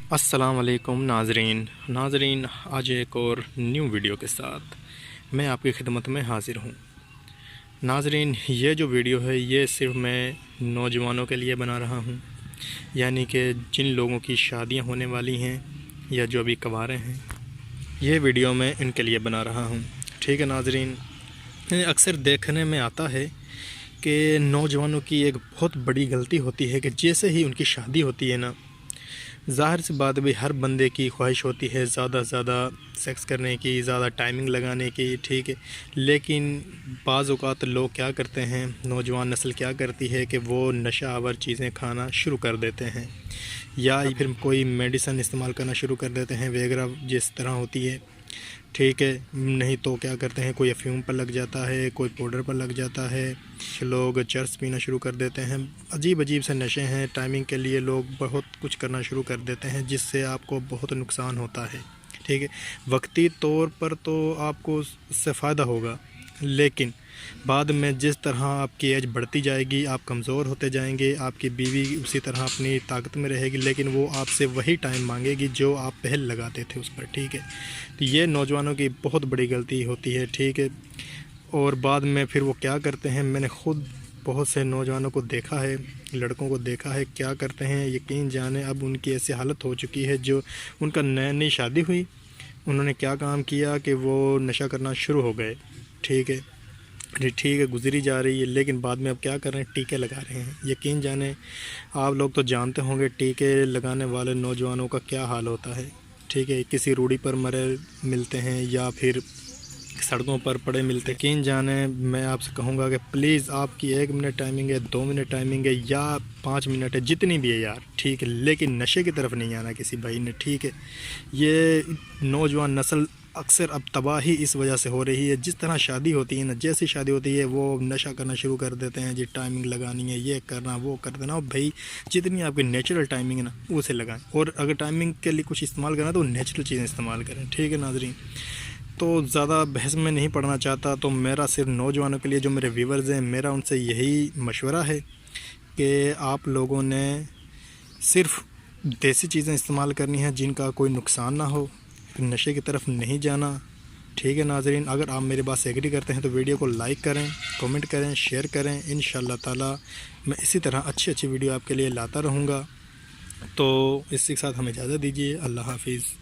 السلام علیکم ناظرین آج ایک اور نیو ویڈیو کے ساتھ میں آپ کی خدمت میں حاضر ہوں۔ ناظرین، یہ جو ویڈیو ہے یہ صرف میں نوجوانوں کے لیے بنا رہا ہوں، یعنی کہ جن لوگوں کی شادیاں ہونے والی ہیں یا جو ابھی کنوارے ہیں، یہ ویڈیو میں ان کے لیے بنا رہا ہوں۔ ٹھیک ہے ناظرین، اکثر دیکھنے میں آتا ہے کہ نوجوانوں کی ایک بہت بڑی غلطی ہوتی ہے کہ جیسے ہی ان کی شادی ہوتی ہے نا، ظاہر سی بات بھی ہر بندے کی خواہش ہوتی ہے زیادہ سے زیادہ سیکس کرنے کی، زیادہ ٹائمنگ لگانے کی، ٹھیک ہے، لیکن بعض اوقات لوگ کیا کرتے ہیں، نوجوان نسل کیا کرتی ہے کہ وہ نشہ آور چیزیں کھانا شروع کر دیتے ہیں، یا پھر کوئی میڈیسن استعمال کرنا شروع کر دیتے ہیں وغیرہ جس طرح ہوتی ہے، ٹھیک ہے، نہیں تو کیا کرتے ہیں، کوئی افیون پر لگ جاتا ہے، کوئی پاؤڈر پر لگ جاتا ہے، لوگ چرس پینا شروع کر دیتے ہیں، عجیب سے نشے ہیں، ٹائمنگ کے لیے لوگ بہت کچھ کرنا شروع کر دیتے ہیں جس سے آپ کو بہت نقصان ہوتا ہے، ٹھیک ہے، وقتی طور پر تو آپ کو اس سے فائدہ ہوگا، لیکن بعد میں جس طرح آپ کی ایج بڑھتی جائے گی، آپ کمزور ہوتے جائیں گے، آپ کی بیوی اسی طرح اپنی طاقت میں رہے گی، لیکن وہ آپ سے وہی ٹائم مانگے گی جو آپ پہل لگاتے تھے اس پر، ٹھیک ہے، تو یہ نوجوانوں کی بہت بڑی غلطی ہوتی ہے، ٹھیک ہے، اور بعد میں پھر وہ کیا کرتے ہیں، میں نے خود بہت سے نوجوانوں کو دیکھا ہے، لڑکوں کو دیکھا ہے، کیا کرتے ہیں، یقین جانے اب ان کی ایسی حالت ہو چکی ہے، جو ان کا نئی شادی ہوئی، انہوں نے کیا کام کیا کہ وہ نشہ کرنا شروع ہو گئے، ٹھیک ہے، ٹھیک ہے، گزری جا رہی ہے، لیکن بعد میں اب کیا کر رہے ہیں، ٹیکے لگا رہے ہیں، یقین جانے آپ لوگ تو جانتے ہوں گے ٹیکے لگانے والے نوجوانوں کا کیا حال ہوتا ہے، ٹھیک ہے، کسی روڑی پر مرے ملتے ہیں یا پھر سڑکوں پر پڑے ملتے ہیں، یقین جانے میں آپ سے کہوں گا کہ پلیز آپ کی 1 منٹ ٹائمنگ ہے، 2 منٹ ٹائمنگ ہے یا 5 منٹ ہے، جتنی بھی ہے یار، ٹھیک ہے، لیکن نشے کی طرف نہیں آنا کسی بھائی نے، ٹھیک ہے، یہ نوجوان نسل اکثر اب تباہی اس وجہ سے ہو رہی ہے، جس طرح شادی ہوتی ہے نا، جیسی شادی ہوتی ہے وہ نشہ کرنا شروع کر دیتے ہیں، جی ٹائمنگ لگانی ہے، یہ کرنا وہ کر دینا، اور بھائی جتنی آپ کی نیچرل ٹائمنگ ہے نا اسے لگائیں، اور اگر ٹائمنگ کے لیے کچھ استعمال کرنا تو نیچرل چیزیں استعمال کریں، ٹھیک ہے ناظرین۔ تو زیادہ بحث میں نہیں پڑھنا چاہتا، تو میرا صرف نوجوانوں کے لیے جو میرے ویورز ہیں، میرا ان سے یہی مشورہ ہے کہ آپ لوگوں نے صرف دیسی چیزیں استعمال کرنی ہیں جن کا کوئی نقصان نہ ہو، نشے کی طرف نہیں جانا، ٹھیک ہے ناظرین۔ اگر آپ میری بات سے ایگری کرتے ہیں تو ویڈیو کو لائک کریں، کمنٹ کریں، شیئر کریں، انشاءاللہ تعالی میں اسی طرح اچھی ویڈیو آپ کے لیے لاتا رہوں گا۔ تو اس کے ساتھ ہمیں اجازت دیجیے، اللہ حافظ۔